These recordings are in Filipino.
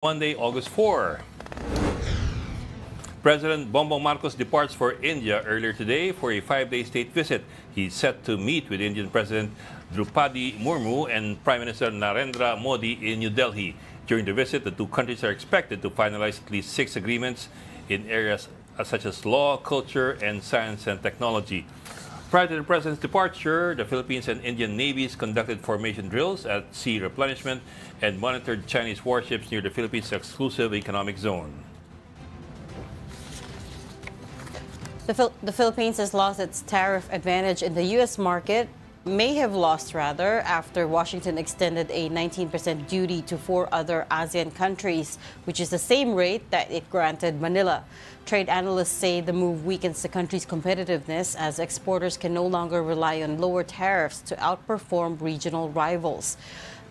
Monday, August 4. President Bongbong Marcos departs for India earlier today for a 5-day state visit. He's set to meet with Indian President Dutertes and Prime Minister Narendra Modi in New Delhi. During the visit, the two countries are expected to finalize at least 6 agreements in areas such as law, culture, and science and technology. Prior to the President's departure, the Philippines and Indian navies conducted formation drills at sea replenishment and monitored Chinese warships near the Philippines' exclusive economic zone. The Philippines has lost its tariff advantage in the U.S. market, may have lost rather, after Washington extended a 19% duty to 4 other ASEAN countries, which is the same rate that it granted Manila. Trade analysts say the move weakens the country's competitiveness as exporters can no longer rely on lower tariffs to outperform regional rivals.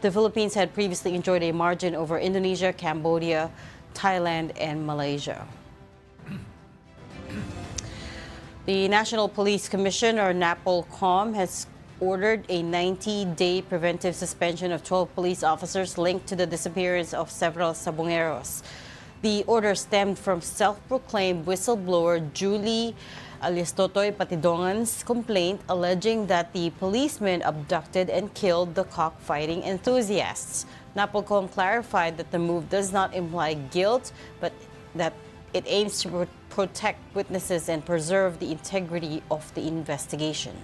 The Philippines had previously enjoyed a margin over Indonesia, Cambodia, Thailand, and Malaysia. The National Police Commission, or NAPOLCOM, has ordered a 90-day preventive suspension of 12 police officers linked to the disappearance of several Sabongeros. The order stemmed from self-proclaimed whistleblower Julie Aliastotoy Patidongan's complaint alleging that the policemen abducted and killed the cockfighting enthusiasts. NAPOLCOM clarified that the move does not imply guilt, but that it aims to protect witnesses and preserve the integrity of the investigation.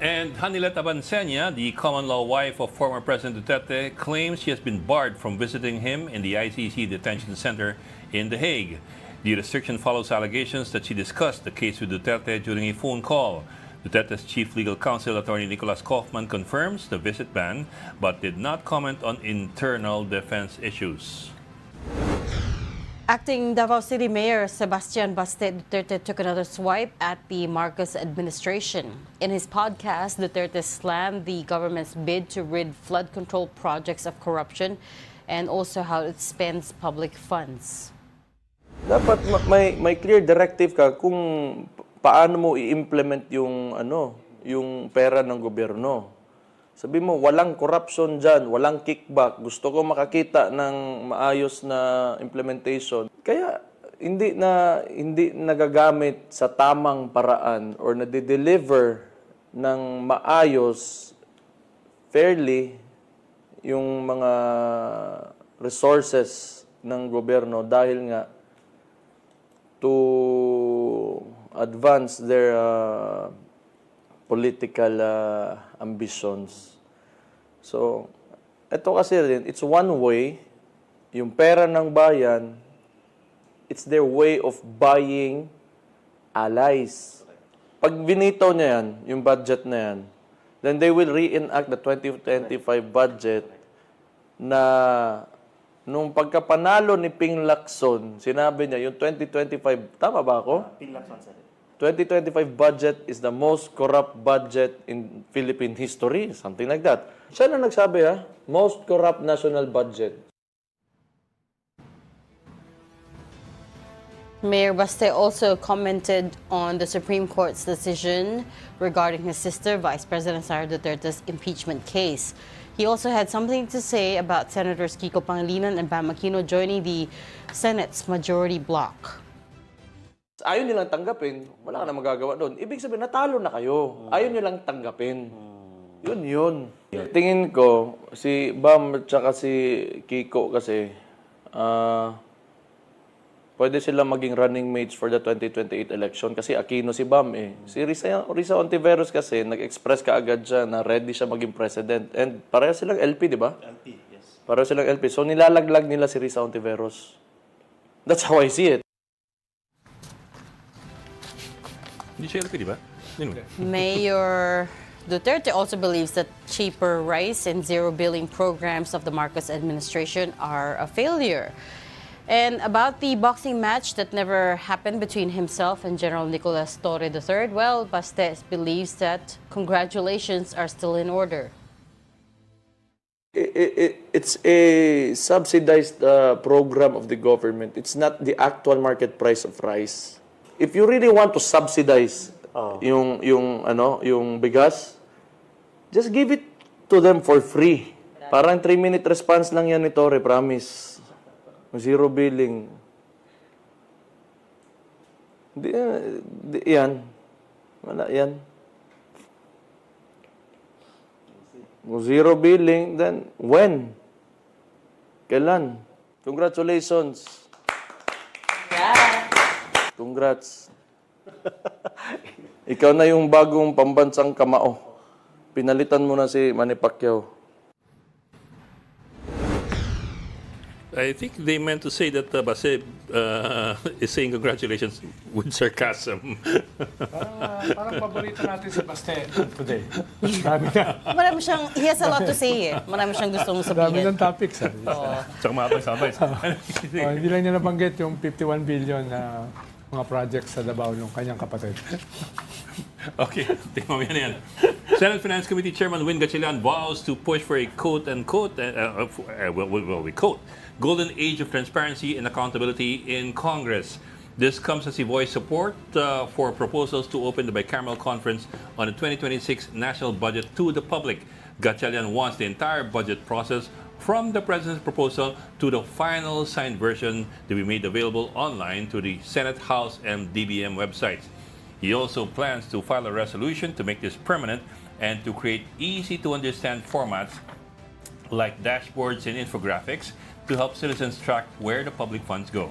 And Hanilet Abansenya, the common-law wife of former President Duterte, claims she has been barred from visiting him in the ICC detention center in The Hague. The restriction follows allegations that she discussed the case with Duterte during a phone call. Duterte's chief legal counsel, attorney Nicholas Kaufman, confirms the visit ban, but did not comment on internal defense issues. Acting Davao City Mayor Sebastian Baste Duterte took another swipe at the Marcos administration. In his podcast, Duterte slammed the government's bid to rid flood control projects of corruption and also how it spends public funds. Dapat may clear directive ka kung paano mo i-implement yung pera ng gobyerno. Sabi mo, walang corruption dyan, walang kickback. Gusto ko makakita ng maayos na implementation. Kaya hindi nagagamit sa tamang paraan or nade-deliver ng maayos, fairly, yung mga resources ng gobyerno dahil nga to advance their political ambitions. So, ito kasi rin, it's one way, yung pera ng bayan, it's their way of buying allies. Pag binitaw niya yan, yung budget na yan, then they will reenact the 2025 budget na nung pagkapanalo ni Ping Lacson, sinabi niya, yung 2025, tama ba ako? Ping Lacson, sir. 2025 budget is the most corrupt budget in Philippine history, something like that. Siya na nagsabi most corrupt national budget. Mayor Baste also commented on the Supreme Court's decision regarding his sister, Vice President Sara Duterte's impeachment case. He also had something to say about Senators Kiko Pangilinan and Bam Aquino joining the Senate's majority bloc. Ayaw nilang tanggapin, wala ka na magagawa doon. Ibig sabihin, natalo na kayo. Ayaw nilang tanggapin. Yun. Tingin ko, si Bam at saka si Kiko kasi, pwede sila maging running mates for the 2028 election kasi Aquino si Bam eh. Si Risa Ontiveros kasi, nag-express ka agad siya na ready siya maging president. And pareho silang LP, di ba? LP, yes. Pareho silang LP. So nilalaglag nila si Risa Ontiveros. That's how I see it. Hindi siya LP, di ba? Mayor Duterte also believes that cheaper rice and zero billing programs of the Marcos administration are a failure. And about the boxing match that never happened between himself and General Nicolas Torre III, well, Baste believes that congratulations are still in order. It's a subsidized program of the government. It's not the actual market price of rice. If you really want to subsidize yung bigas, just give it to them for free. Parang 3-minute response lang yan ni Torre, promise. Zero billing. Yan. Wala yan. Kung zero billing, then when? Kailan? Congratulations. Congrats. Ikaw na yung bagong pambansang kamao. Pinalitan mo na si Manny Pacquiao. I think they meant to say that Base is saying congratulations with sarcasm. Parang paborito natin si Baste today. Dami na. Marami siyang, he has a lot to say eh. Marami siyang gustong Dami sabihin. ng topics. Tsaka mabay-sabay. Hindi lang niya nabanggit yung 51 billion na mga projects sa Davao ng kanyang kapatid. Okay, tingnan mo yan. Senate Finance Committee Chairman Win Gatchalian vows to push for a quote-unquote, we quote, golden age of transparency and accountability in Congress. This comes as he voiced support for proposals to open the bicameral conference on the 2026 national budget to the public. Gatchalian wants the entire budget process from the President's proposal to the final signed version to be made available online to the Senate, House, and DBM websites. He also plans to file a resolution to make this permanent and to create easy-to-understand formats like dashboards and infographics to help citizens track where the public funds go.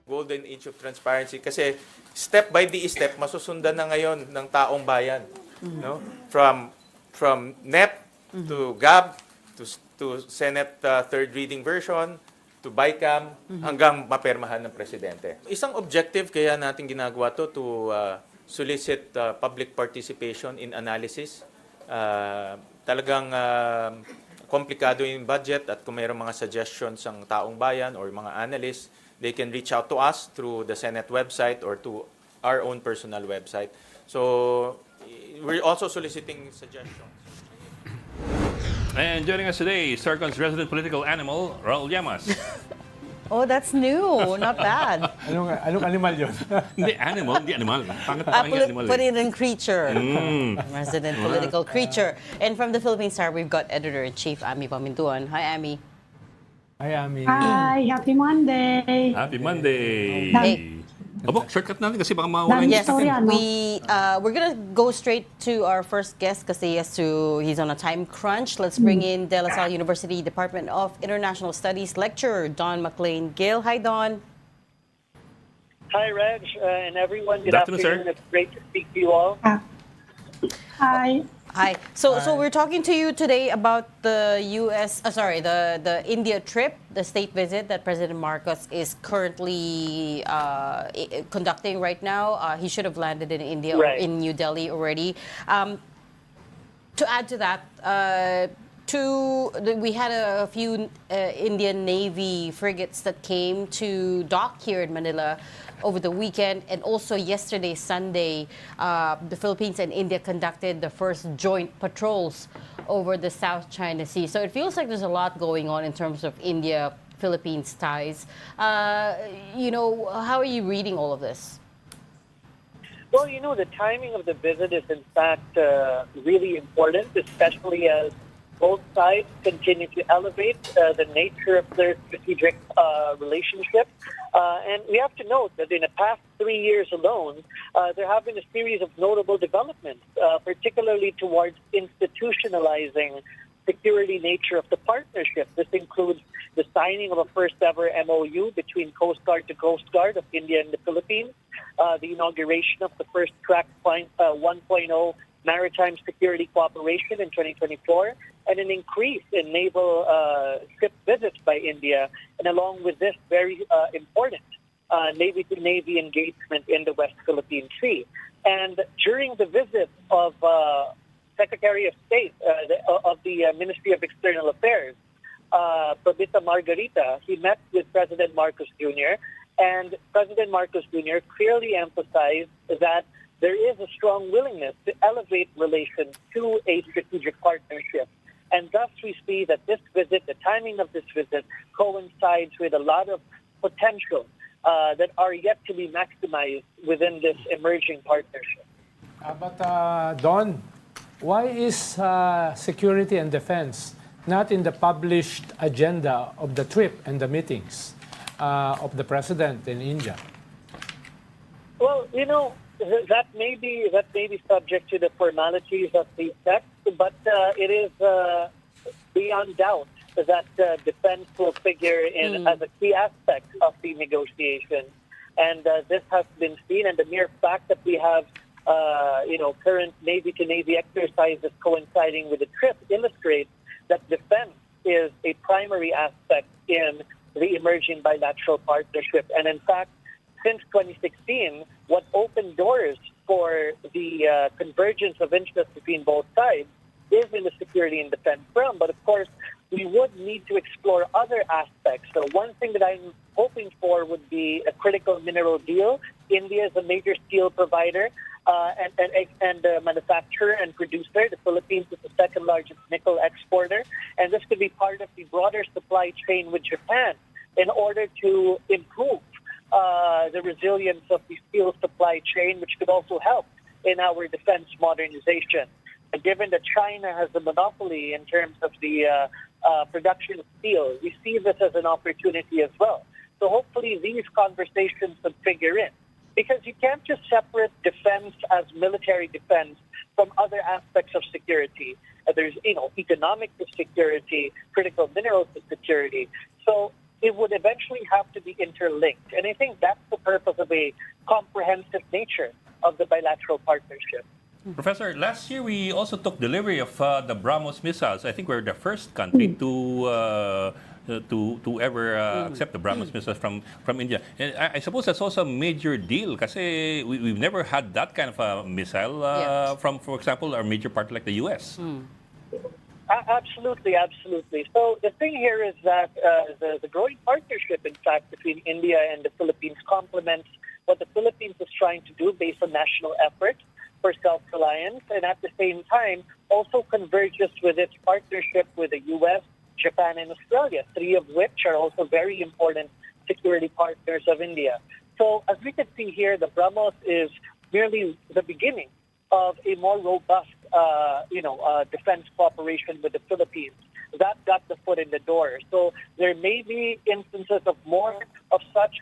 Golden age of transparency kasi step by step masusundan na ngayon ng taong bayan, no? From NEP to GAB to Senate third reading version to BICAM hanggang mapermahan ng presidente. Isang objective kaya natin ginagawa to solicit public participation in analysis. Talagang komplikado yung budget at kung mayroong mga suggestions ang taong bayan or mga analysts, they can reach out to us through the Senate website or to our own personal website. So we're also soliciting suggestions. And joining us today, Storycon's resident political animal, Raul Llamas. Oh, that's new. Not bad. Anong animal yun? Hindi animal. Pangit na pangit animal. Put it in creature. Resident political creature. And from the Philippine Star, we've got Editor-in-Chief Ami Pamintuan. Hi, Ami. Hi, Ami. Hi, happy Monday. Happy Monday! Hey. Abo, shortcut natin kasi baka mawala Dami yung Yes, Storya, no? we're gonna go straight to our first guest kasi he's on a time crunch. Let's bring in De La Salle University Department of International Studies lecturer Don McLean Gill. Hi, Don. Hi, Reg, and everyone. Good Good afternoon, sir. afternoon. It's great to speak to you all. Hi. Hi. So we're talking to you today about the the India trip, the state visit that President Marcos is currently conducting right now. He should have landed in India or Right. in New Delhi already. To add to that, we had a few Indian Navy frigates that came to dock here in Manila over the weekend, and also yesterday, Sunday, the Philippines and India conducted the first joint patrols over the South China Sea. So it feels like there's a lot going on in terms of India-Philippines ties. How are you reading all of this? Well, the timing of the visit is, in fact, really important, especially as both sides continue to elevate the nature of their strategic relationship. And we have to note that in the past 3 years alone, there have been a series of notable developments, particularly towards institutionalizing security nature of the partnership. This includes the signing of a first-ever MOU between Coast Guard to Coast Guard of India and the Philippines, the inauguration of the first Track 1.0 maritime security cooperation in 2024, and an increase in naval ship visits by India, and along with this, very important Navy-to-Navy engagement in the West Philippine Sea. And during the visit of Secretary of State of the Ministry of External Affairs, Balita Margarita, he met with President Marcos Jr., and President Marcos Jr. clearly emphasized that there is a strong willingness to elevate relations to a strategic partnership. And thus we see that this visit, the timing of this visit, coincides with a lot of potential that are yet to be maximized within this emerging partnership. But Don, why is security and defense not in the published agenda of the trip and the meetings of the president in India? Well, that may be subject to the formalities of the text, but it is beyond doubt that defense will figure in as a key aspect of the negotiation, and this has been seen. And the mere fact that we have, current Navy to Navy exercises coinciding with the trip illustrates that defense is a primary aspect in the emerging bilateral partnership. And in fact, since 2016, what opened doors for the convergence of interest between both sides is in the security and defense realm. But of course, we would need to explore other aspects. So one thing that I'm hoping for would be a critical mineral deal. India is a major steel provider and manufacturer and producer. The Philippines is the second largest nickel exporter. And this could be part of the broader supply chain with Japan in order to improve the resilience of the steel supply chain, which could also help in our defense modernization. And given that China has a monopoly in terms of the production of steel, we see this as an opportunity as well. So hopefully these conversations would figure in. Because you can't just separate defense as military defense from other aspects of security. There's, economic security, critical minerals security. So it would eventually have to be interlinked. And I think that's the purpose of a comprehensive nature of the bilateral partnership. Professor, last year we also took delivery of the Brahmos missiles. I think we're the first country to ever accept the Brahmos missiles from India. And I suppose that's also a major deal because we've never had that kind of a missile from, for example, our major partner like the U.S. Absolutely, absolutely. So the thing here is that the growing partnership, in fact, between India and the Philippines complements what the Philippines is trying to do based on national effort for self-reliance, and at the same time also converges with its partnership with the U.S., Japan, and Australia, three of which are also very important security partners of India. So as we can see here, the Brahmos is merely the beginning of a more robust, defense cooperation with the Philippines. That got the foot in the door. So there may be instances of more of such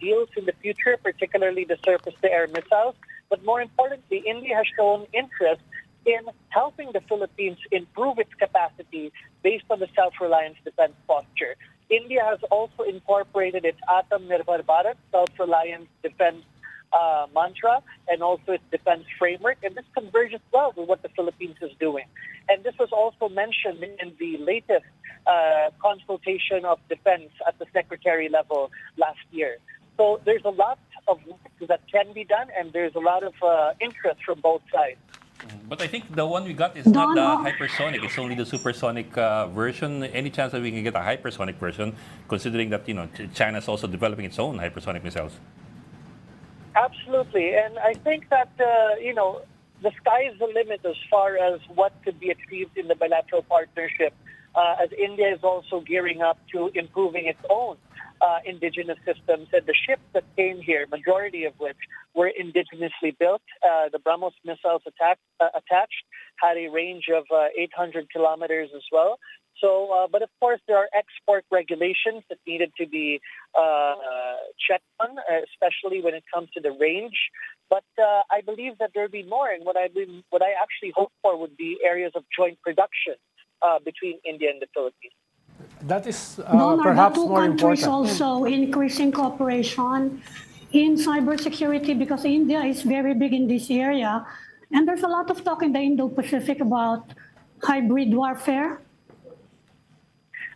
deals in the future, particularly the surface-to-air missiles. But more importantly, India has shown interest in helping the Philippines improve its capacity based on the self-reliance defense posture. India has also incorporated its Atam Nirbhar Bharat self-reliance defense mantra and also its defense framework, and this converges well with what the Philippines is doing. And this was also mentioned in the latest consultation of defense at the secretary level last year. So there's a lot of work that can be done, and there's a lot of interest from both sides. But I think the one we got is not the hypersonic. It's only the supersonic version. Any chance that we can get a hypersonic version, considering that China's also developing its own hypersonic missiles? Absolutely, and I think that the sky is the limit as far as what could be achieved in the bilateral partnership, as India is also gearing up to improving its own indigenous systems. And the ships that came here, majority of which were indigenously built, the Brahmos missiles attached had a range of 800 kilometers as well. So, but of course, there are export regulations that needed to be checked on, especially when it comes to the range. But I believe that there will be more, and what I actually hope for would be areas of joint production between India and the Philippines. That is Donald, perhaps the two more countries important. also increasing cooperation in cybersecurity because India is very big in this area. And there's a lot of talk in the Indo-Pacific about hybrid warfare.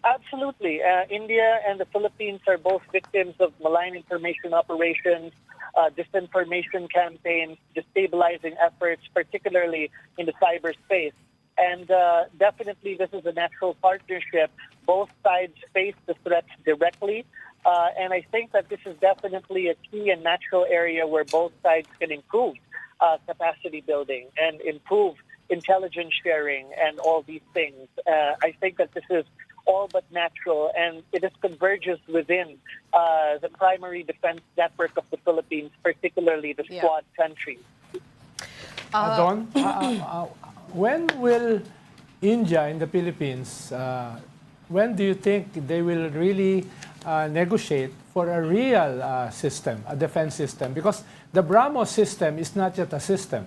Absolutely. India and the Philippines are both victims of malign information operations, disinformation campaigns, destabilizing efforts, particularly in the cyberspace. And definitely this is a natural partnership. Both sides face the threats directly. And I think that this is definitely a key and natural area where both sides can improve capacity building and improve intelligence sharing and all these things. I think that this is all but natural, and it is converges within the primary defense network of the Philippines, particularly the Quad countries. Don, when will India and the Philippines, when do you think they will really negotiate for a real system, a defense system? Because the Brahmos system is not yet a system.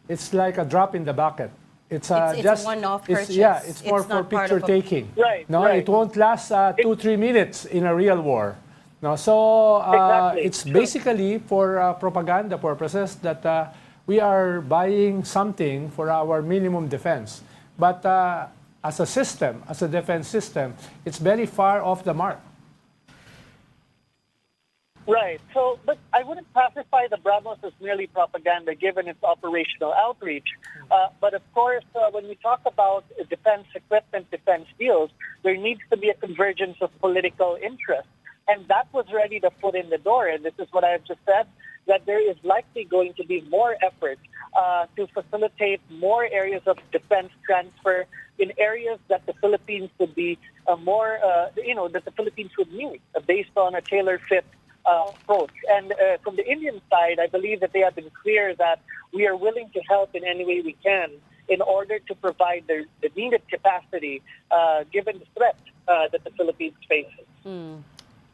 It's like a drop in the bucket. It's It's a one-off purchase. It's more It's for not part picture of a- taking. Right, No, right. it won't last 2-3 minutes in a real war. No, so Exactly. it's basically for propaganda purposes that we are buying something for our minimum defense. But as a system, as a defense system, it's very far off the mark. Right. So, but I wouldn't classify the Brahmos as merely propaganda, given its operational outreach. But of course, when we talk about defense equipment, defense deals, there needs to be a convergence of political interest. And that was ready to foot in the door. And this is what I've just said, that there is likely going to be more effort to facilitate more areas of defense transfer in areas that the Philippines would be that the Philippines would need based on a tailor-fit approach. And from the Indian side, I believe that they have been clear that we are willing to help in any way we can in order to provide the needed capacity given the threat that the Philippines faces.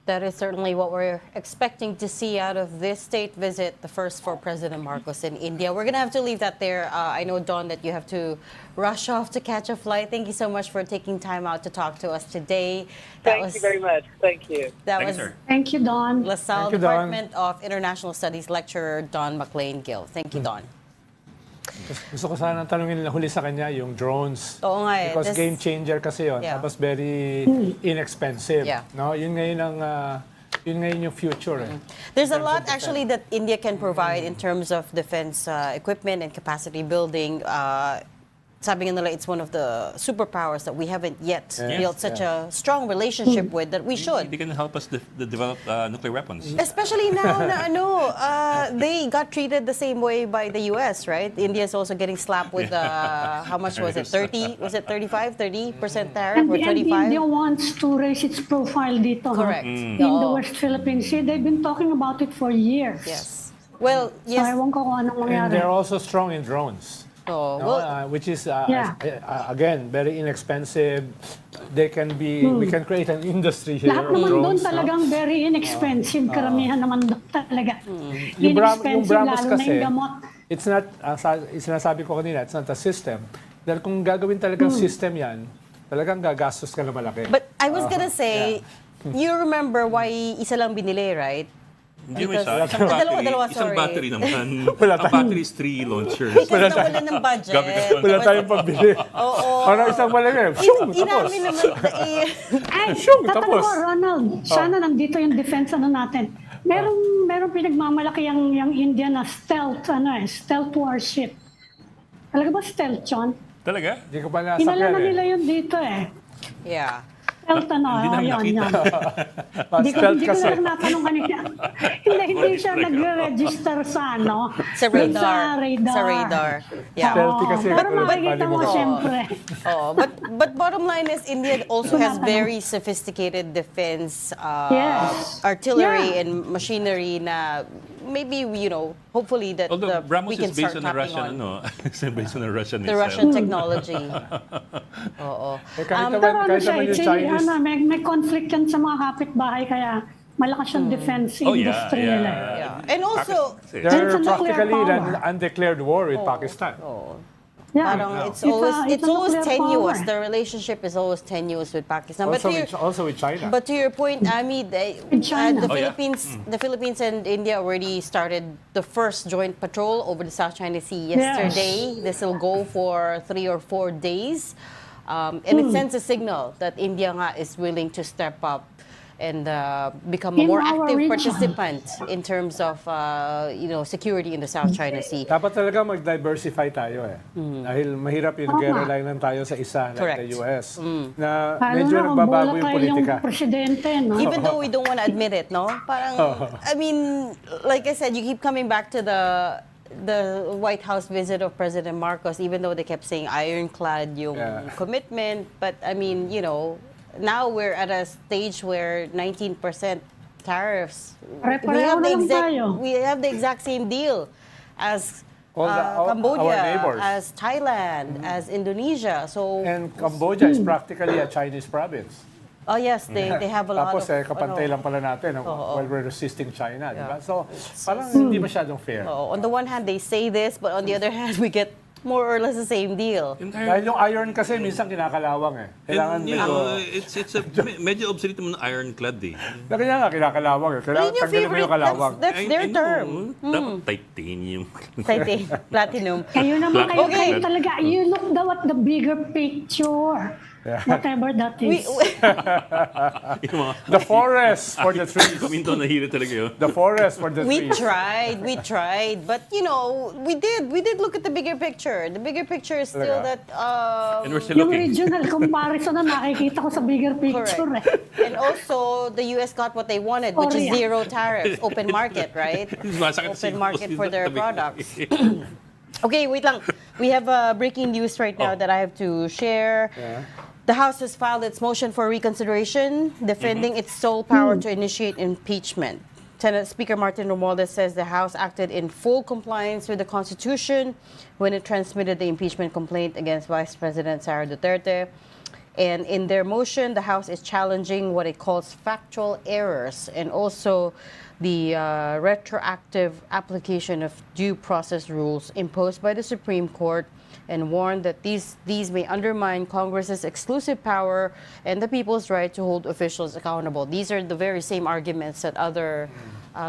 That is certainly what we're expecting to see out of this state visit, the first for President Marcos in India. We're going to have to leave that there. I know, Dawn, that you have to rush off to catch a flight. Thank you so much for taking time out to talk to us today. Thank you very much. Thank you. That Thank you, was sir. Thank you, Don. LaSalle Thank you, Dawn. Department of International Studies lecturer Don McLean Gill. Thank you, Don. Gusto ko sana tanungin na huli sa kanya yung drones. Oo nga eh. Because This- game changer kasi yun. Yeah. Tapos very inexpensive. Yeah. No, yun ngayon yung future. Eh. There's a lot actually that India can provide in terms of defense equipment and capacity building. Sabi nga nila, it's one of the superpowers that we haven't yet built such a strong relationship with that we should. They can help us develop nuclear weapons. Especially now na they got treated the same way by the US, right? India is also getting slapped with how much was it? 30? Was it 30% tariff or And 25? India wants to raise its profile dito. Correct. In the Oo. West Philippines Sea. They've been talking about it for years. Yes. Well, So yes. ewan ko kung anong And mangyari. they're also strong in drones. Oh, No, well, which is Yeah. again very inexpensive. They can be we can create an industry here Lahat of naman doon drones. No? talagang very inexpensive. Karamihan naman doon talaga. Yung Inexpensive, Brahmos lalo na kasi, yung gamot. it's not, sinasabi ko kanina, it's not a system. Dahil kung gagawin talagang system yan, talagang gagastos ka na malaki. but I was gonna say, you remember why isa lang binili, right? Hindi mo Because- isa. Dalawa, Isang sorry. battery naman. Wala Ang battery is 3 launchers. Because nawalan ng budget. Wala tayong pambili. Oo. Parang isang malaki. Shung! Tapos. Inamin naman, Ay, Shung, tatanong tapos. ko, Ronald, sana nandito yung defense natin. Merong pinagmamalaki yung India na stealth warship. Talaga ba stealth yun? Talaga? Hindi ko pa Inala nasakyan na eh. nila yun dito eh. yeah. Stealth Hindi namin nakita. Hindi ko Stealth kasi. lang natanong kanina. hindi siya nagre-register sa Sa radar. Sa radar. Sa radar. Yeah. Stealthy kasi. Pero katulad makikita mo, palimutan. siyempre. Oh, but bottom line is India also has very sophisticated defense Yes. artillery Yeah. and machinery na maybe hopefully that Although Brahmos we can is based start on the tapping Russian, it's based on the Russian the missile. Russian technology. Oo. Eh, kahit Pero naman ano siya, yung it's Chinese. may conflict yan sa mga kapitbahay, kaya malakas yung defense Oh, yeah, industry yeah. nila. Yeah. And also, They're It's a nuclear practically power. an undeclared war with Pakistan. Yeah. parang it's a always nuclear tenuous. power. The relationship is always tenuous with Pakistan. Also with China. But to your point, Ami, China. the Oh, yeah. the Philippines and India already started the first joint patrol over the South China Sea yesterday. This will go for 3 or 4 days, and it sends a signal that India nga is willing to step up and become a In more our active region. participant in terms of security in the South China Sea. Dapat talaga mag-diversify tayo eh. Dahil mahirap yung gera lang tayo sa isa, like Correct. the US. Na Lalo medyo na kung nagbabago yung volatile politika. presidente, no? Even though we don't want to admit it, no? Parang, I mean, like I said, you keep coming back to the White House visit of President Marcos, even though they kept saying ironclad yung commitment. But I mean, now we're at a stage where 19% tariffs. Pare-pareho na lang tayo. We have the exact same deal as Cambodia, our neighbors. as Thailand, as Indonesia. So, And Cambodia is practically a Chinese province. oh yes, they have a lot Tapos of... kapantay ano, lang pala natin Oo. while we're resisting China, di ba? So, parang hindi masyadong fair. on the one hand, they say this, but on the other hand, we get more or less the same deal. Dahil yung iron kasi minsan kinakalawang eh. Kailangan And, you medyo... know, it's a medyo obsolete naman ng ironclad eh. Kaya nga kinakalawang eh. Kailangan Yun yung tanggalin mo favorite, yung kalawang. that's their I know, term. Dapat titanium. Platinum. Kayo naman, kayo, Okay. kayo talaga, you look daw at the bigger picture. Whatever that is. Yung mga The forest for the trees. kuminto na hira talaga yun. The forest for the We trees. tried, but you know, we did look at the bigger picture. The bigger picture is still that And we're still Yung looking. regional comparison na nakikita ko sa bigger picture. correct. And also, the US got what they wanted, which is Korea. zero tariffs, open market, right? Masakit Open si- market for their tabi- products. Okay, wait lang. We have breaking news right now that I have to share. The House has filed its motion for reconsideration, defending its sole power to initiate impeachment. Senate Speaker Martin Romualdez says the House acted in full compliance with the Constitution when it transmitted the impeachment complaint against Vice President Sara Duterte. And in their motion, the House is challenging what it calls factual errors and also the retroactive application of due process rules imposed by the Supreme Court, and warned that these may undermine Congress's exclusive power and the people's right to hold officials accountable. These are the very same arguments that other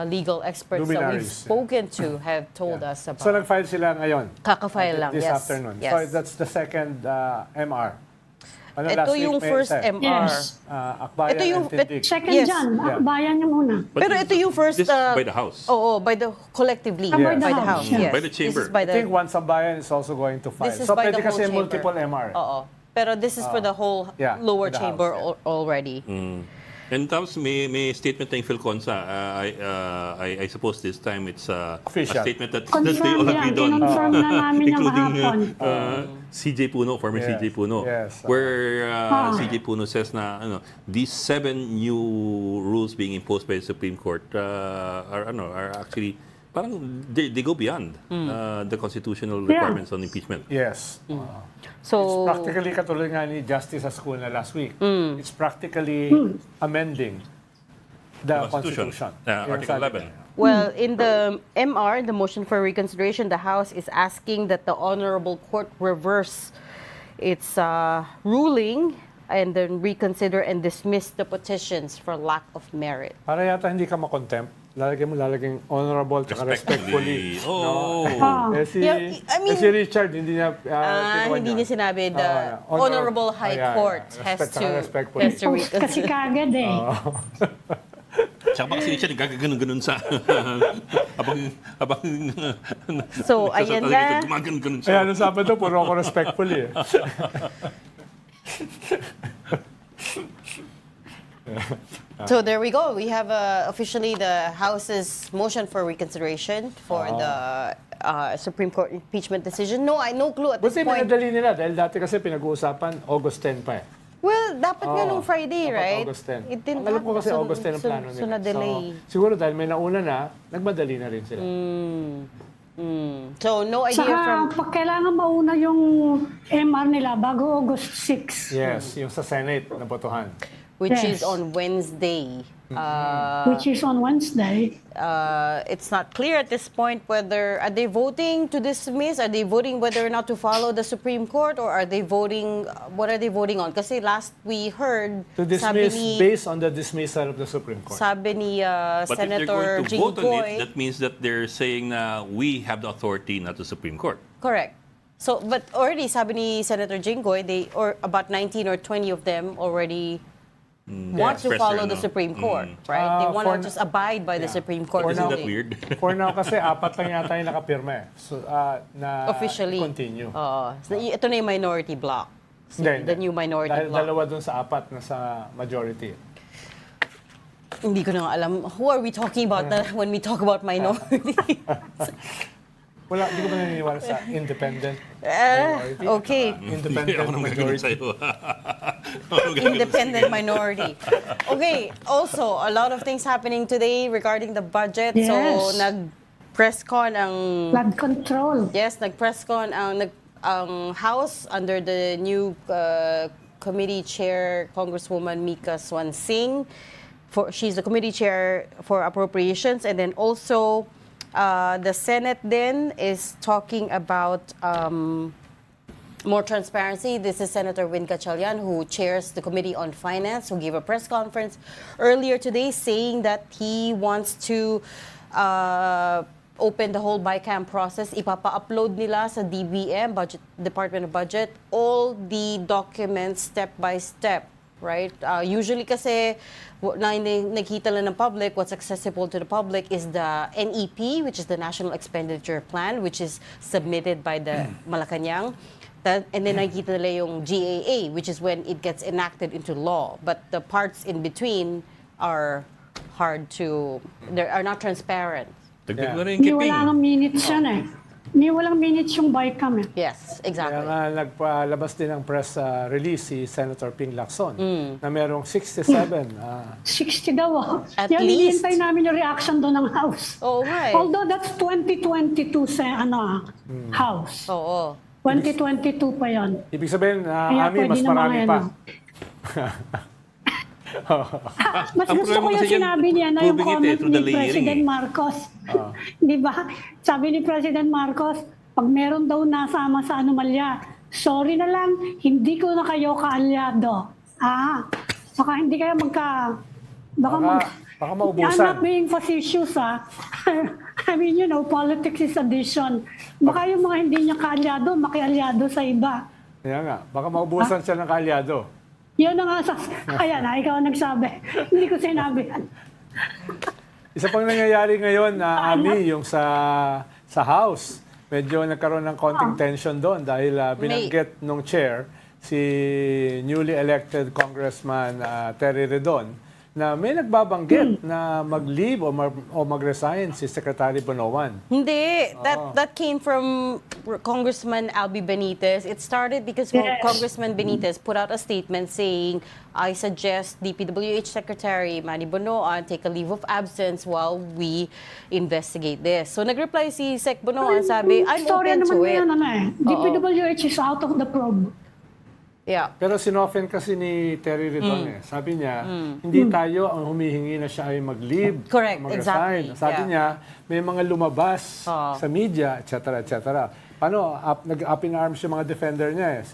legal experts that we've Luminaries. spoken to have told us about. So nag-file sila ngayon. Kakafile lang, This yes. afternoon. Yes. So that's the second MR. Ano, Ito last week yung may first isa, MR. Yes. Akbayan Ito yung- and Tindig. Second Yes. dyan, Yeah. bayan yung una. But Pero this- ito yung first... This is by the House. by the collectively. By By the the House, House, yeah. yes. By the chamber. This is by I think the, one sambayan is also going to file. this is So by pwede the whole kasi chamber. multiple MR. Oo. Pero this is for the whole Yeah, lower the House, chamber yeah. already. And tapos may statement ng Philconsa. I suppose this time it's a Official. statement that they Confirm all yan, agreed on. kinonfirm na namin yung Including kahapon. CJ Puno, former Yes, CJ Puno, yes. where CJ Puno says na these 7 new rules being imposed by the Supreme Court are actually parang they go beyond the constitutional requirements on impeachment. Yes. So, Practically katulad nga ni Justice Ascuna last week. It's practically amending the Constitution. Yung Article sabi 11. niya. well, in the MR, the motion for reconsideration, the House is asking that the Honorable Court reverse its ruling and then reconsider and dismiss the petitions for lack of merit. Para yata hindi ka makontempt. Lalaging honorable at respectfully. Oh. Yeah, I mean- si Richard, hindi niya kinuha Hindi niya sinabi the Honorable High Court has respectfully. to Post kasi reconsider. kagad eh. Tsaka baka si Richard gaganon-ganon sa habang So, ayan na. gumaganon-ganon Kaya siya. nung Sabado, puro ako respectfully. So there we go. We have officially the House's motion for reconsideration for the Supreme Court impeachment decision. No clue at this Buti point. pinadali nila dahil dati kasi pinag-uusapan August 10 pa eh. Well, dapat nga nung Friday, Dapat right? August 10. It didn't Ang alam ko kasi happen. August 10 ang plano nila. So, na-delay. So, siguro dahil may nauna na, nagmadali na rin sila. So, no idea Saka from... pag kailangan mauna yung MR nila bago August 6. Yes, yung sa Senate na botohan. Which is Yes. on Wednesday. Which is on Wednesday. It's not clear at this point whether are they voting to dismiss, are they voting whether or not to follow the Supreme Court, or are they voting, what are they voting on? Kasi last we heard, To dismiss based on the dismissal of the Supreme Court. sabi ni But if they're Senator going to vote on Jinggoy, it, that means that they're saying na we have the authority, not the Supreme Court. correct. So, but already sabi ni Senator Jinggoy, or about 19 or 20 of them already want to Express follow their, the Supreme Court, right? They want to just abide by the Supreme Court. Isn't that ruling. weird? For now kasi, 4 lang yata yung nakapirma eh. So, na Officially. continue. So, ito na yung minority block. The new minority Dahil block. dalawa dun sa 4 na sa majority. Hindi ko na nga alam. Who are we talking about when we talk about minority? Wala, hindi ko ba naniniwala sa independent minority? Okay. Hindi Independent ako nang gaganon majority. sa'yo. Independent minority. Okay. Also, a lot of things happening today regarding the budget. So, Yes. Press con ang Flood control. Yes, nag-press con ang House under the new committee chair, Congresswoman Mika Swansing. She's the committee chair for appropriations, and then also the Senate then is talking about more transparency. This is Senator Win Gatchalian, who chairs the Committee on Finance, who gave a press conference earlier today saying that he wants to open the whole BICAM process. Ipapa-upload nila sa DBM, Department of Budget, all the documents step by step, right? Usually kasi, nakita lang ng public, what's accessible to the public is the NEP, which is the National Expenditure Plan, which is submitted by the Malacanang. And then nakikita nila yung GAA, which is when it gets enacted into law. But the parts in between are hard to, they are not transparent. Dagdag na rin Hindi kiping. wala ng minutes yan eh. Hindi walang minutes yung BICAM eh. Yes, exactly. Kaya nga nagpalabas din ng press release si Senator Ping Lacson na merong 67. 60 daw ah. At Yan, least. hinihintay namin yung reaction doon ng House. Oo nga eh. Although that's 2022 sa House. Oo. 2022 pa yan. Ibig sabihin, Kaya Ami, mas pwede naman marami yan, pa. Mas Ang gusto problema ko yung kasi yan, sinabi niya na yung proving it, comment through the ni layering President eh. Marcos. Di ba? Sabi ni President Marcos, pag meron daw nasama sa anomalya, sorry na lang, hindi ko na kayo kaalyado. Saka hindi kayo Baka maubusan. I'm not being facetious I mean, you know, politics is addition. Baka yung mga hindi niya kaalyado, makialyado sa iba. Kaya nga, baka maubusan siya ng kaalyado. Yun na nga ayan ikaw ang nagsabi. Hindi ko sinabi yan. Isa pang nangyayari ngayon na Ami, yung sa House, medyo nagkaroon ng konting tension doon dahil binanggit nung chair si newly elected Congressman Terry Redon na may nagbabanggit na mag-leave o mag-resign si Secretary Bonoan. Hindi. That came from Congressman Albi Benitez. It started because Congressman Benitez put out a statement saying, I suggest DPWH Secretary Manny Bonoan take a leave of absence while we investigate this. So nag-reply si Sec Bonoan, sabi, I'm open to it. DPWH is out of the probe. Yeah. Pero sinoften kasi ni Terry Redon Sabi niya, hindi tayo ang humihingi na siya ay mag-leave. Correct, mag-resign. exactly. Sabi niya, may mga lumabas sa media, etc. etc. Paano? Nag-up in arms yung mga defender niya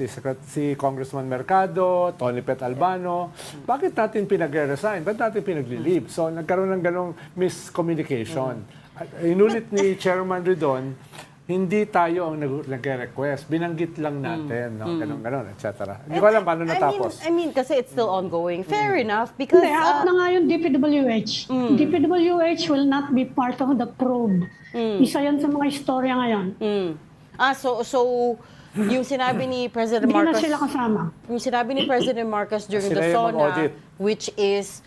si Congressman Mercado, Tony Pet Albano. Bakit natin pinag-resign? Bakit natin pinag-leave? So nagkaroon ng ganong miscommunication. Inulit ni Chairman Redon, hindi tayo ang nag-request. Binanggit lang natin, ganon, etc. Hindi ko alam paano natapos. I mean, kasi it's still ongoing. Fair enough, because... Hindi, out na nga yung DPWH. DPWH will not be part of the probe. Isa yan sa mga istorya ngayon. So yung sinabi ni President Hindi na Marcos... sila kasama. Yung sinabi ni President Marcos during Sila the yung SONA, mag-audit. which is...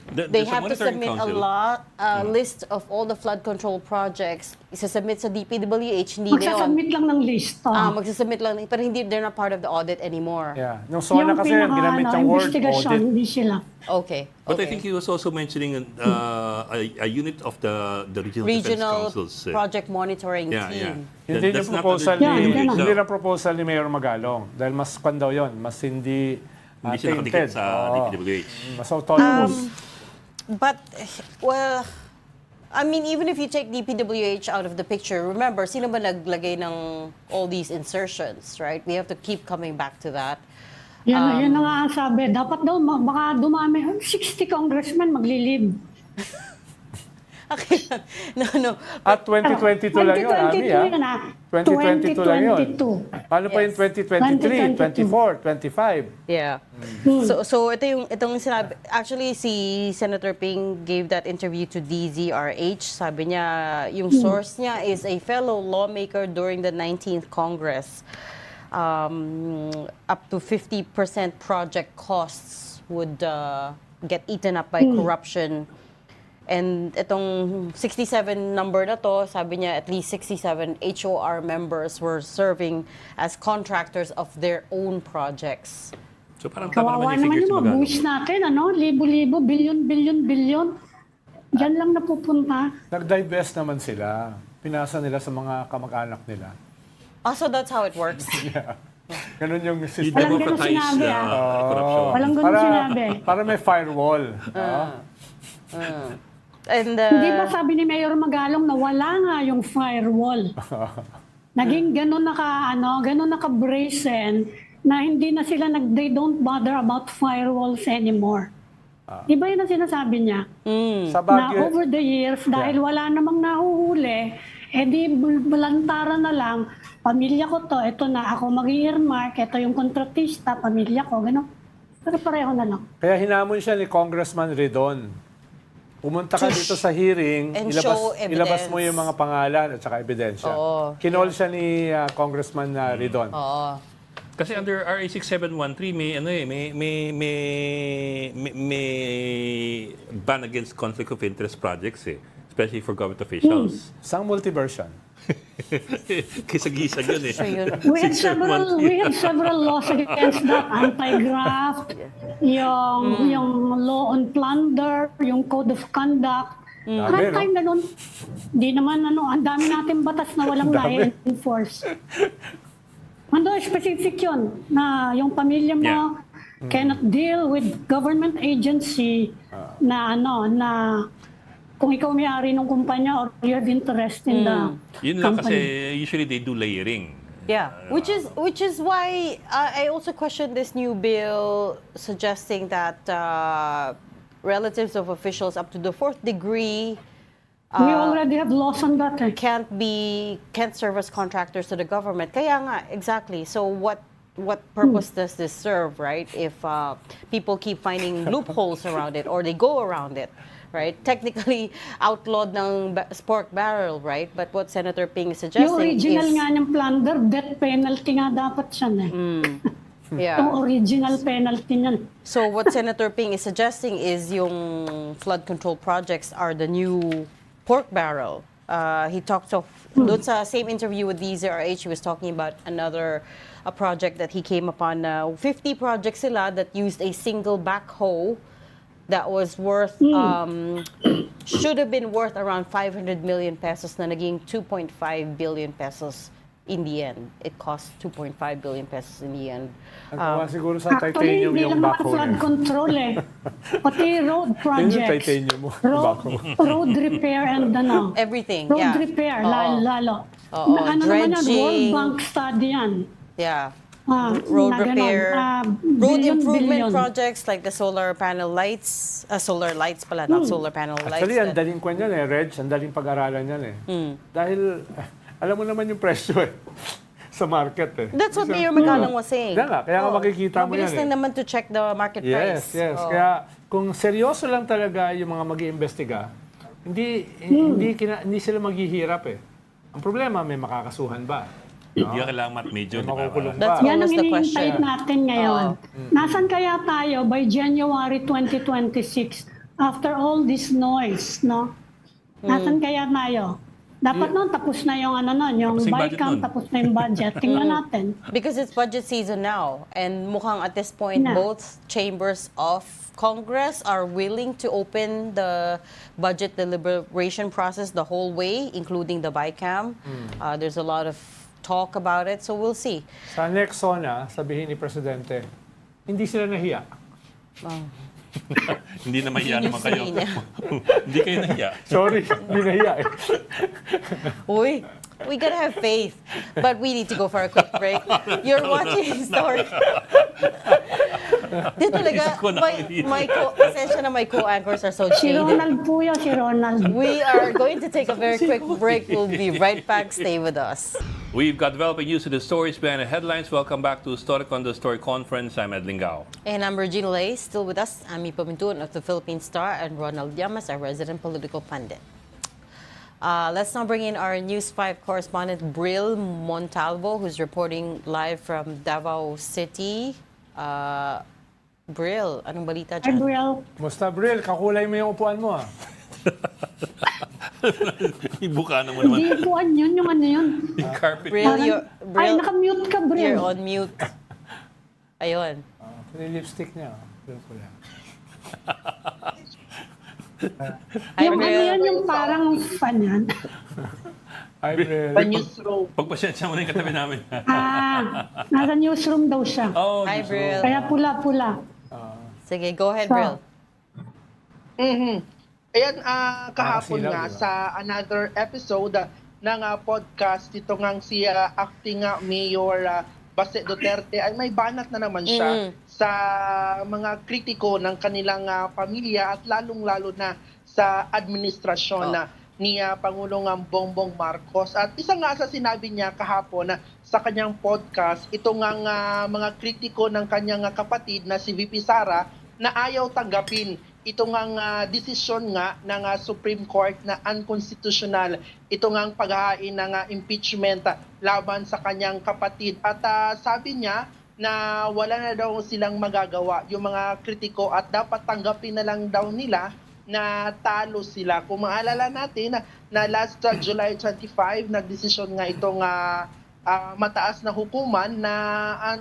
they There's a have to monitoring submit council. list of all the flood control projects. Isasubmit sa DPWH, hindi na yun. Magsasubmit lang ng list. Magsasubmit lang, pero they're not part of the audit anymore. Yeah. Nung SONA kasi, ginamit yung word investigation, audit. hindi sila. Okay. But I think he was also mentioning a unit of the regional defense Regional councils. project monitoring Yeah, team. Yun din That's yung not proposal under Yeah, ni, yun hindi na proposal ni Mayor Magalong. Dahil mas kwan daw yun, mas hindi Hindi siya nakadikit tainted. sa Oo. DPWH. Mas autonomous. But, well, I mean, even if you take DPWH out of the picture, remember, sino ba naglagay ng all these insertions, right? We have to keep coming back to that. Yan na nga ang sabi. Dapat daw, baka dumami. 60 congressmen maglilib. Okay. No. At 2022 lang yun, Ami, 2022 yun, 2022 lang yun. 2022. Paano pa yung 2023, 24, 25? Yeah. So itong sinabi, actually si Senator Ping gave that interview to DZRH. Sabi niya yung source niya is a fellow lawmaker during the 19th Congress. Up to 50% project costs would get eaten up by corruption. And itong 67 number na to, sabi niya at least 67 HOR members were serving as contractors of their own projects. So parang tama Kawawa naman yung naman figures yung mga Magalong. buwis natin, libo-libo, bilyon. Diyan lang napupunta. Nag-divest naman sila. Pinasa nila sa mga kamag-anak nila. Also, that's how it works. Ganun yung You system. Walang ganun democratize sinabi, corruption. Walang ganun sinabi. Para may firewall. And Hindi ba sabi ni Mayor Magalong na wala nga yung firewall? Naging ganun naka-brazen na hindi na sila they don't bother about firewalls anymore. Di ba yun ang sinasabi niya? Sa Na Baguio, over the years, dahil wala namang nahuhuli, di bulantaran na lang, pamilya ko to, ito na, ako mag-earmark, ito yung kontratista, pamilya ko, gano'n. Pero pareho na lang. kaya hinamon siya ni Congressman Ridon. Pumunta ka dito sa hearing, And ilabas, show ilabas mo evidence. yung mga pangalan at saka ebidensya. Oo. Kinol siya ni Congressman Ridon. Oo. Kasi under RA 6713 may ban against conflict of interest projects especially for government officials. Isang multiversion. Kisa-gisag yun So yun. We have several laws against that. Anti-graft, yung law on plunder, yung code of conduct. Dami, Time na nun, di naman ang dami natin batas na walang na-enforce. Specific yun, na yung pamilya mo cannot deal with government agency na kung ikaw may-ari ng kumpanya or you have interest in the Yun lang kasi company. usually they do layering. Yeah, which is why I also question this new bill suggesting that relatives of officials up to the 4th degree We already have laws on that. can't serve as contractors to the government. Kaya nga, exactly. So what purpose does this serve, right? If people keep finding loopholes around it or they go around it, right? Technically outlawed ng pork barrel, right? But what Senator Ping is suggesting Yung original is nga ng plunder, death penalty nga dapat siya yeah. Yung original penalty niyan. So what Senator Ping is suggesting is yung flood control projects are the new pork barrel. He talked of, doon sa same interview with DZRH, he was talking about a project that he came upon. 50 projects sila that used a single backhoe that was worth, should have been worth around 500 million pesos na naging 2.5 billion pesos in the end. It cost 2.5 billion pesos in the end. Nagkawa siguro sa Actually, titanium hindi yung lang naman backhoe flood niya. control Pati road Yun yung projects. titanium mo. Road repair and Everything, road yeah. repair, Oo. lalo. Oo, Naman yan, World dredging. Bank study yan. Yeah. Na Road ganon, repair, road billion. improvement projects like the solar panel lights, solar lights pala, not solar panel lights. Actually, ang that- daling kwan yan Reg, ang daling pag-aralan yan Dahil, alam mo naman yung presyo sa market That's what Mayor Magalong was saying. Kaya nga makikita mo yan Mabilis lang naman to check the market price. Yes. Oo. Kaya kung seryoso lang talaga yung mga mag-iimbestiga, hindi sila maghihirap Ang problema, may makakasuhan ba? Hindi ka kailangan mat-major, di ba? Makukulong That's ba? Yan ang almost the iniintay question. natin ngayon. Nasaan kaya tayo by January 2026 after all this noise, no? Nasaan kaya tayo? Dapat noon tapos na yung yung Tapos yung budget BICAM, nun. tapos na yung budget. Tingnan natin. Because it's budget season now, and mukhang at this point, Na. both chambers of Congress are willing to open the budget deliberation process the whole way, including the BICAM. There's a lot of talk about it, so we'll see. Sa next SONA, sabihin ni Presidente, hindi sila nahiya. Hindi na mahiya Yun yung naman kayo. say niya. Hindi kayo nahiya. Sorry, hindi nahiya Uy, we gotta have faith. But we need to go for a quick break. You're watching Story. Di talaga, Naisip ko na pasensya na my co-anchors are so Si shaded. Ronald po yun, si Ronald. We are going to take a very quick break. We'll be right back. Stay with us. We've got developing news to the stories behind the headlines. Welcome back to Storycon, the Story Conference. I'm Ed Lingao. And I'm Regina Lay, still with us. Ami Pamintun of the Philippine Star and Ronald Llamas, our resident political pundit. Let's now bring in our News 5 correspondent, Bril Montalvo, who's reporting live from Davao City. Bril, anong balita dyan? Gabriel, Musta, Bril? Kakulay mo yung upuan mo Ibuka na mo naman. hindi puan yun, yung yun. Yung carpet. Bril, Ay, nakamute ka, Bril. you're on mute. Ayun. Yung lipstick niya. Bril pula. Yung ano Bril. yan, yung parang fan yan. Pa-newsroom. Pagpasensya mo na yung katabi namin. Nasa newsroom daw siya. Oh, Hi, Bril. Kaya pula-pula. Sige, go ahead, So, Bril. Ayan, kahapon Nakasilaw, nga di ba? sa another episode ng podcast, ito ngang si acting Mayor Baste Duterte ay may banat na naman siya sa mga kritiko ng kanilang pamilya at lalong-lalo na sa administrasyon ni Pangulong Bongbong Marcos. At isa nga sa sinabi niya kahapon sa kanyang podcast, ito ngang mga kritiko ng kanyang kapatid na si VP Sara na ayaw tanggapin ito ngang desisyon nga ng Supreme Court na unconstitutional. Ito ngang paghahain ng impeachment laban sa kanyang kapatid. At sabi niya na wala na daw silang magagawa yung mga kritiko at dapat tanggapin na lang daw nila na talo sila. Kung maalala natin na last July 25, nagdesisyon nga itong mataas na hukuman na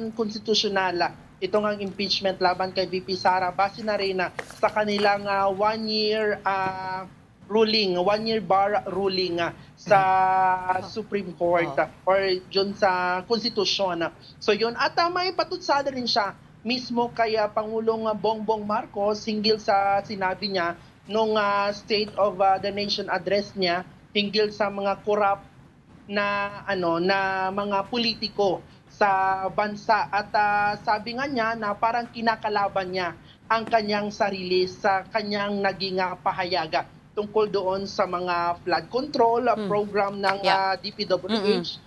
unconstitutional. Ito nga impeachment laban kay VP Sara base na rin sa kanilang one-year ruling, one-year bar ruling sa Supreme Court or dyan sa konstitusyon. So yun, at may patutsada rin siya mismo kay Pangulong Bongbong Marcos hinggil sa sinabi niya nung State of the Nation address niya hinggil sa mga corrupt na na mga politiko sa bansa at sabi nga niya na parang kinakalaban niya ang kanyang sarili sa kanyang naging pahayaga tungkol doon sa mga flood control program ng DPWH.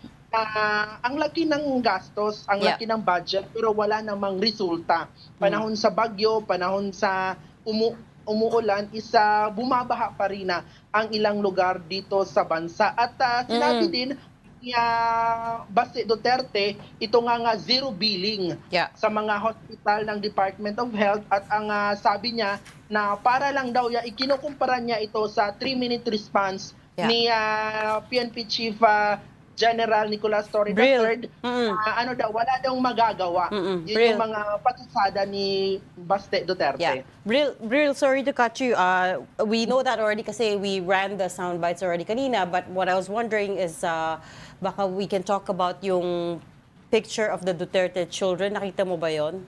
Ang laki ng gastos, ang laki ng budget pero wala namang resulta. Panahon sa bagyo, panahon sa umuulan, bumabaha pa rin ang ilang lugar dito sa bansa. At sinabi din Baste Duterte, ito nga zero billing sa mga hospital ng Department of Health at ang sabi niya na para lang daw ikinukumpara niya ito sa 3-minute response ni PNP Chief General Nicolas Torre III. Wala daw magagawa. Yun yung mga patusada ni Baste Duterte. Bril, sorry to cut you. We know that already kasi we ran the sound bites already kanina, but what I was wondering is baka we can talk about yung picture of the Duterte children. Nakita mo ba yon?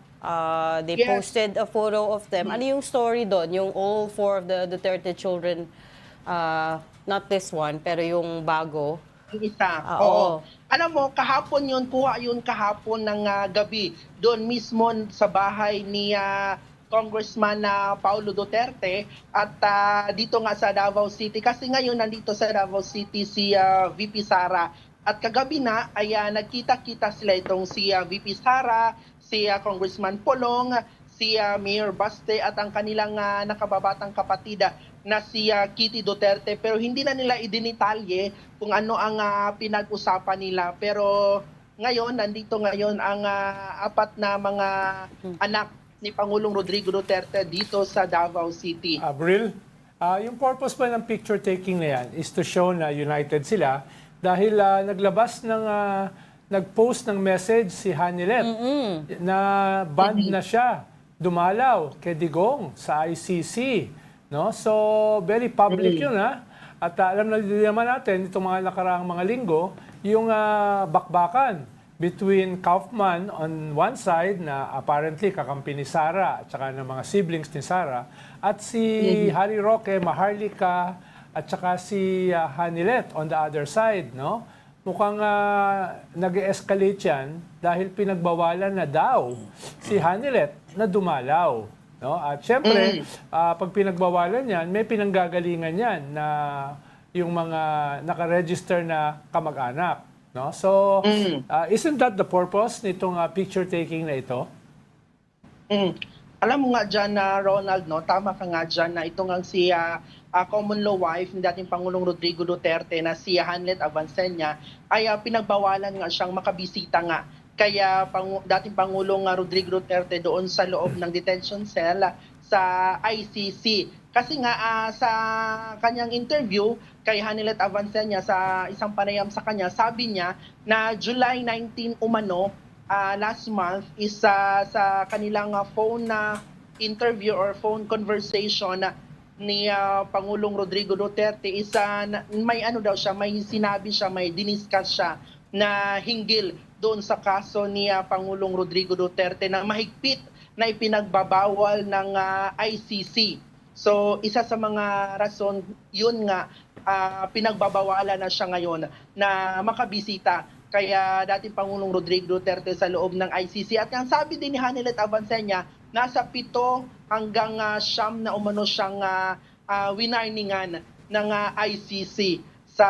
They posted a photo of them. Ano yung story doon? Yung all 4 of the Duterte children, not this one, pero yung bago. Yung isa. Oo. Alam mo, kahapon yun, kuha yun kahapon ng gabi. Doon mismo sa bahay ni Congressman Paulo Duterte at dito nga sa Davao City. Kasi ngayon nandito sa Davao City si VP Sara. At kagabi na ay nagkita-kita sila itong si VP Sara, si Congressman Polong, si Mayor Baste at ang kanilang nakababatang kapatid na si Kitty Duterte. Pero hindi na nila idinitalye kung ano ang pinag-usapan nila. Pero ngayon, nandito ngayon ang 4 na mga anak ni Pangulong Rodrigo Duterte dito sa Davao City. Bril, yung purpose pa ng picture taking na yan is to show na united sila dahil nag-post ng message si Hanilet na banned na siya dumalaw kay Digong sa ICC. No? So, very public yun, ha? At alam na din naman natin, itong mga nakaraang mga linggo, yung bakbakan between Kaufman on one side, na apparently kakampi ni Sara at saka ng mga siblings ni Sara, at si Harry Roque, Maharlika, at saka si Hanilet on the other side. No? Mukhang nag-escalate yan dahil pinagbawalan na daw si Hanilet na dumalaw. No? At syempre, pag pinagbawalan yan, may pinanggagalingan yan na yung mga nakaregister na kamag-anak. No? So, isn't that the purpose nitong picture taking na ito? Alam mo nga dyan na Ronald, no? Tama ka nga dyan na ito nga si common law wife ni dating Pangulong Rodrigo Duterte na si Hanlet Avancenia ay pinagbawalan nga siyang makabisita nga. Kaya dating Pangulong Rodrigo Duterte doon sa loob ng detention cell sa ICC. Kasi nga sa kanyang interview kay Hanilet Avancenia sa isang panayam sa kanya, sabi niya na July 19 umano, last month is sa kanilang phone interview or phone conversation ni Pangulong Rodrigo Duterte is may ano daw siya, may sinabi siya, may diniscuss siya na hinggil doon sa kaso ni Pangulong Rodrigo Duterte na mahigpit na ipinagbabawal ng ICC. So isa sa mga rason yun nga pinagbabawalan na siya ngayon na makabisita kaya dating Pangulong Rodrigo Duterte sa loob ng ICC. At ang sabi din ni Hanilet Avancenia, nasa 7 hanggang 9 na umano siyang winarningan ng ICC sa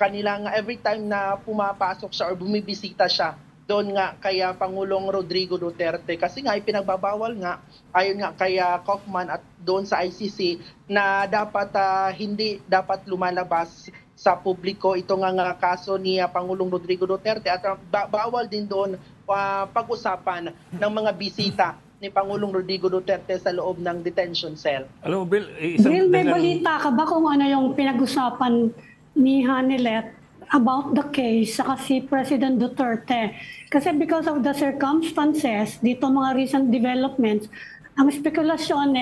kanilang every time na pumapasok siya or bumibisita siya doon nga kaya Pangulong Rodrigo Duterte. Kasi nga ipinagbabawal nga, ayon nga kaya Kaufman at doon sa ICC na dapat hindi dapat lumalabas sa publiko ito nga kaso ni Pangulong Rodrigo Duterte at bawal din doon pag-usapan ng mga bisita ni Pangulong Rodrigo Duterte sa loob ng detention cell. Alam mo, Bill, Bill, may balita ka ba kung ano yung pinag-usapan ni Hanilet about the case sa si President Duterte? Kasi because of the circumstances, dito mga recent developments, ang spekulasyon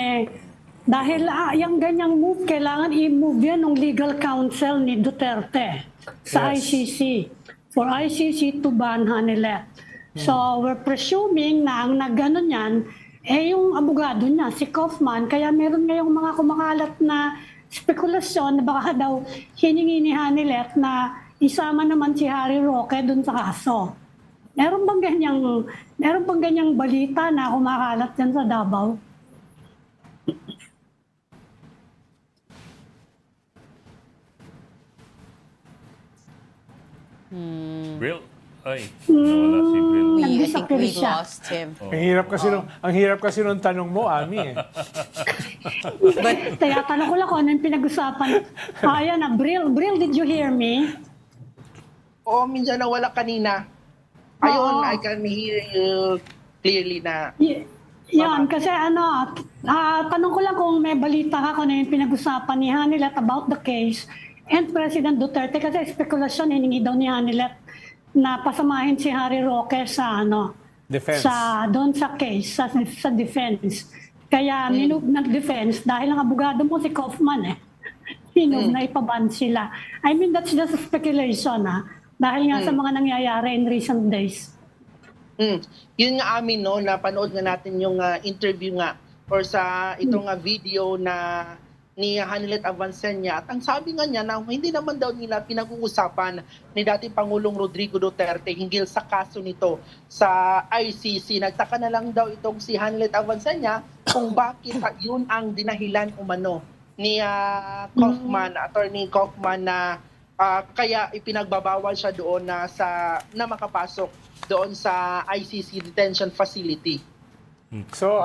dahil yung ganyang move, kailangan i-move yan ng legal counsel ni Duterte sa ICC for ICC to ban Hanilet. So we're presuming na ang nag-ano niyan yung abogado niya, si Kaufman, kaya meron ngayong mga kumakalat na spekulasyon na baka daw hiningi ni Hanilet na isama naman si Harry Roque dun sa kaso. Meron bang ganyang balita na kumakalat dyan sa Davao? Bill? Ay, nawala si Bill. I think Nag-disappear we siya. lost him. Ang hirap kasi nung tanong mo, Ami. Kaya tanong ko lang kung ano yung pinag-usapan. Ayan na, Brill, did you hear me? O minsan nawala kanina. Ayun, Oo. I can hear you clearly na. Yan, kasi tanong ko lang kung may balita ka kung ano yung pinag-usapan ni Hanilet about the case and President Duterte kasi spekulasyon hiningi daw ni Hanilet na pasamahin si Harry Roque sa Defense. doon sa case sa defense. Kaya minove ng defense dahil ang abogado mo si Kaufman minove na ipaban sila. I mean that's just a speculation dahil nga sa mga nangyayari in recent days. Yun nga amin napanood nga natin yung interview nga or sa itong video na ni Hanilet Avancenia at ang sabi nga niya na hindi naman daw nila pinag-uusapan ni dating Pangulong Rodrigo Duterte hinggil sa kaso nito sa ICC. Nagtaka na lang daw itong si Hanilet Avancenia kung bakit yun ang dinahilan umano ni Kaufman, Attorney Kaufman na kaya ipinagbabawal siya doon na makapasok doon sa ICC detention facility. So,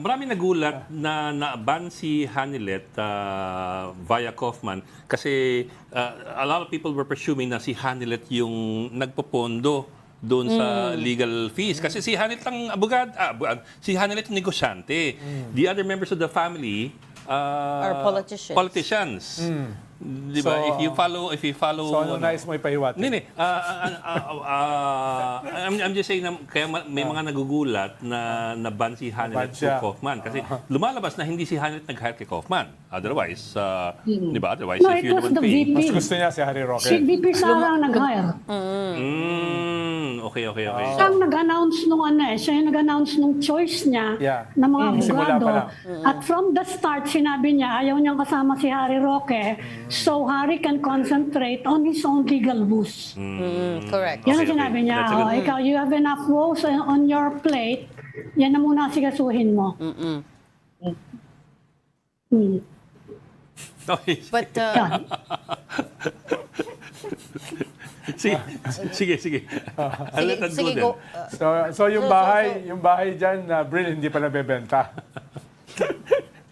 marami nagulat na na-ban si Hanilet via Kaufman kasi a lot of people were presuming na si Hanilet yung nagpopondo doon sa legal fees. Kasi si Hanilet ang si Hanilet yung negosyante. The other members of the family Are politicians. Politicians. Di ba? So, if you follow so ano nais mo ipahiwatig? Hindi. I'm just saying na kaya may mga nagugulat na naban si Hanilet siya. to Kaufman. Kasi lumalabas na hindi si Hanilet nag-hire kay Kaufman. Otherwise, di ba? Otherwise, No, if it you're was the one the paying. VP. Mas gusto niya si Harry Roque. Si VP Sara ang nag-hire. Okay. Siya ang nag-announce nung siya yung nag-announce nung choice niya ng mga Simula abogado. pa lang. At from the start, sinabi niya, ayaw niyang kasama si Harry Roque, so Harry can concentrate on his own legal woes. Correct. Yan ang Okay. sinabi niya. That's a good- Ikaw, you have enough woes on your plate, yan na muna sigasuhin mo. Okay. But Yan. Sige. sige, go. So yung bahay diyan na Brill hindi pa nabebenta.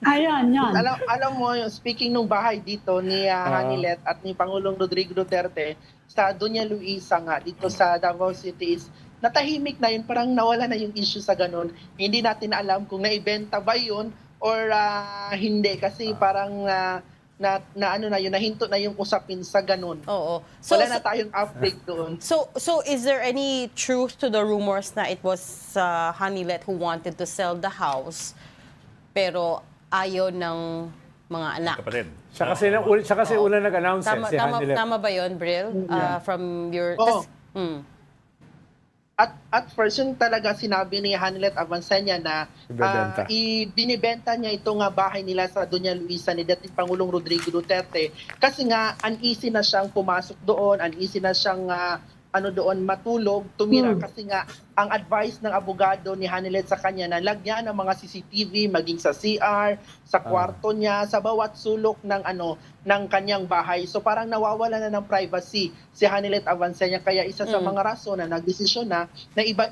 Ayan, yan. Alam mo, speaking ng bahay dito ni Hanilet at ni Pangulong Rodrigo Duterte sa Doña Luisa nga dito sa Davao City is natahimik na yun, parang nawala na yung issue sa ganun. Hindi natin alam kung naibenta ba yun or hindi kasi parang na ano na yun, nahinto na yung usapin sa ganun. Oo. Wala na tayong update doon. So is there any truth to the rumors na it was Hanilet who wanted to sell the house pero ayaw ng mga anak? Kapatid. Siya kasi una nag-announce si Hanilet. Tama ba yun, Brill? From your... Oo. Mm. At first, yung talaga sinabi ni Hanilet Avancenia na binibenta niya itong bahay nila sa Doña Luisa ni dating Pangulong Rodrigo Duterte kasi nga uneasy na siyang pumasok doon, uneasy na siyang doon matulog, tumira kasi nga ang advice ng abogado ni Hanilet sa kanya na lagyan ng mga CCTV maging sa CR, sa kwarto niya, sa bawat sulok ng kanyang bahay. So parang nawawala na ng privacy si Hanilet Avancenia kaya isa sa mga rason na nagdesisyon na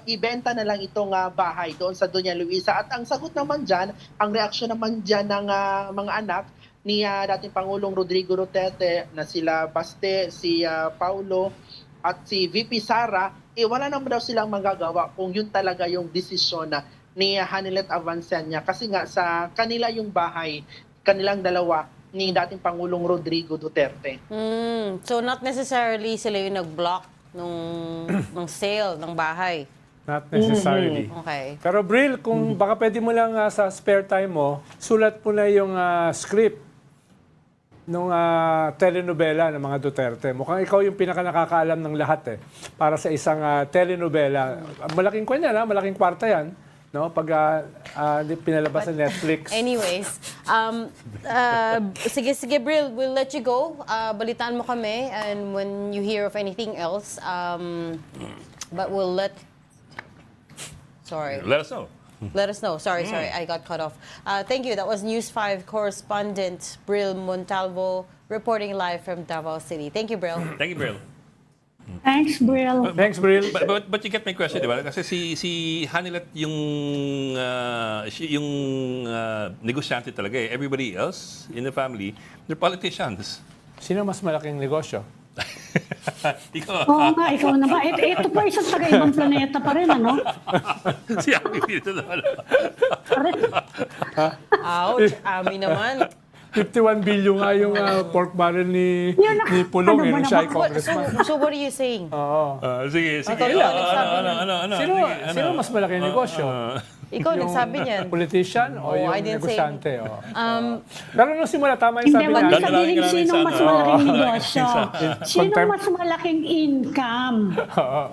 ibenta na lang itong bahay doon sa Doña Luisa. At ang sagot naman diyan, ang reaksyon naman diyan ng mga anak ni dating Pangulong Rodrigo Duterte na sila Baste, si Paulo at si VP Sara, wala naman daw silang magagawa kung yun talaga yung desisyon ni Hanilet Avancenia. Kasi nga sa kanila yung bahay, kanilang dalawa ni dating Pangulong Rodrigo Duterte. So not necessarily sila yung nag-block ng sale ng bahay. Not necessarily. Okay. Pero Bril, kung baka pwede mo lang sa spare time mo, sulat mo na yung script nung telenovela ng mga Duterte. Mukhang ikaw yung pinaka-nakakaalam ng lahat para sa isang telenovela. Malaking kwan yan, malaking kwarta yan. No? Pag pinalabas sa Netflix. Anyways, sige Bril, we'll let you go. Balitaan mo kami and when you hear of anything else, but we'll let Let us know. Let us know. Sorry, I got cut off. Thank you. That was News 5 correspondent Bril Montalvo reporting live from Davao City. Thank you, Bril. Thank you, Brill. Thanks, Brill. Thanks, Bril. But you get my question, di ba? Kasi si Hanilet yung negosyante talaga eh. Everybody else in the family, they're politicians. Sino mas malaking negosyo? Ikaw. Oo nga, ikaw na ba? Ito pa isang taga-ibang planeta pa rin, ano? Si Ami dito naman. Ouch, Ami naman. 51 billion nga yung pork barrel ni Pulong, yung shy congressman. So what are you saying? Oo. Sige. Ano? Sino mas malaking negosyo? Ikaw nagsabi niyan. Politician o yung I didn't say- negosyante? Pero nung simula, tama yung Hindi, sabi wag niyo natin. sabihin sinong mas malaking negosyo. Sinong Contempt. mas malaking income.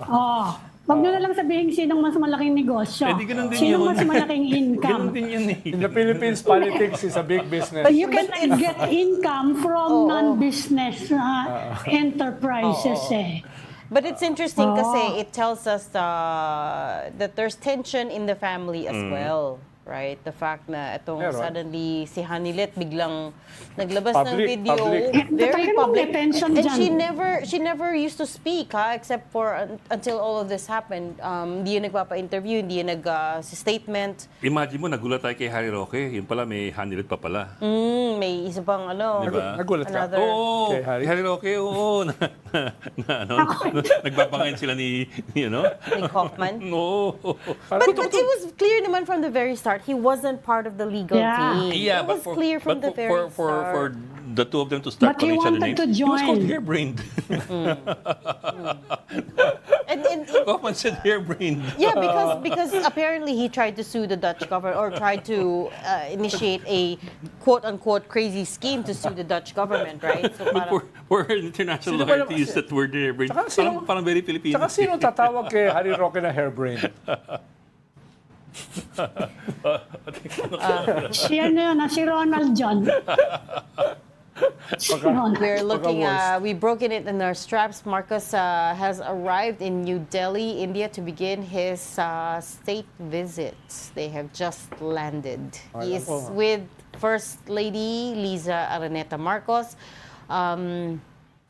Oh. Wag niyo na lang sabihin sinong mas malaking negosyo. di ganun din Sinong yun. mas malaking income. Ganun din yun eh. In the Philippines, politics is a big business. But you can get income from non-business enterprises But it's interesting kasi it tells us that there's tension in the family as well. Right? The fact na itong Meron. suddenly si Hanilet biglang naglabas ng Public, video. public. Very Talagang public. may tension And dyan. she never used to speak except for until all of this happened. Hindi yun nagpapa-interview, hindi yun nag-statement. Imagine mo, nagulat tayo kay Harry Roque. Yun pala, may Hanilet pa pala. May isa pang Diba? Nagulat ka? another... Oo, Kay Harry? Harry Roque, oo. Nagbabangayan sila ni Nick Hoffman. Oo. But it was clear naman from the very start, he wasn't part of the legal team. Yeah, it was clear from the very start. for the two of them to start But he calling each other wanted names, to he was called join. harebrained. And Hoffman said harebrained. yeah, because apparently he tried to sue the Dutch government or tried to initiate a quote-unquote crazy scheme to sue the Dutch government, right? So But parang, for international Sino ba lawyer to use that word harebrained, Tsaka sino- parang very Filipino. Tsaka sino tatawag kay Harry Roque na hairbrain? Si Ronald John. Si Ronald. we're looking, worse. we've broken it in our straps. Marcos has arrived in New Delhi, India to begin his state visit. They have just landed. He is with First Lady Liza Araneta Marcos.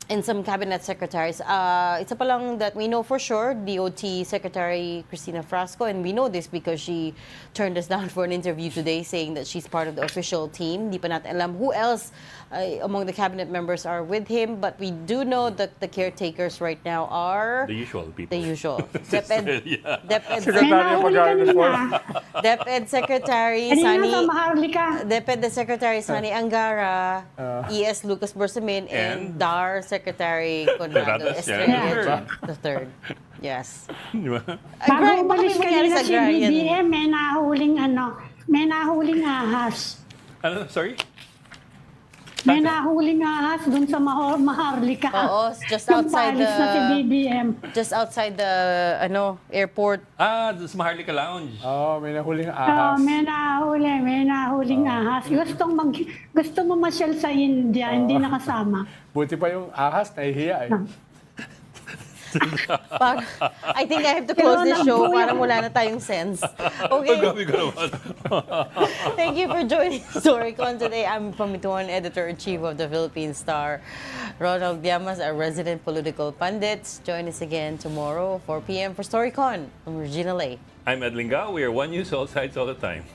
And some cabinet secretaries. Isa pa lang that we know for sure, DOT Secretary Cristina Frasco, and we know this because she turned us down for an interview today saying that she's part of the official team. Di pa natin alam who else among the cabinet members are with him, but we do know that the caretakers right now are The usual people. the usual. DepEd, Yeah. DepEd Secretary of Nahuli ka Agriculture. na. DepEd Secretary Kanina Sani sa Maharlika. DepEd Secretary Sani Angara, ES Lucas Bersamin, and DAR Secretary Conrado Conrado Estrella III. Yes. Di ba? Ay, Bago baka umalis may mangyari kanina sa si agrarian. BBM, may nahuling ahas. Ano, sorry? May nahuling ahas dun sa Maharlika. Oo, just Yung outside paalis na si BBM. Just outside the airport. Doon sa Maharlika Lounge. Oh, may nahuling ahas. May nahuling ahas. Gusto mo masyal sa India, hindi nakasama. Buti pa yung ahas, nahihiya eh. I think I have to close this show para wala na tayong sense. Okay. Gabi ko naman. Thank you for joining Storycon today. I'm Pamituan, Editor-in-Chief of the Philippine Star. Ronald Llamas, our resident political pundits. Join us again tomorrow, 4 p.m. for Storycon. I'm Regina Lay. I'm Ed Lingao. We are One News, all sides, all the time.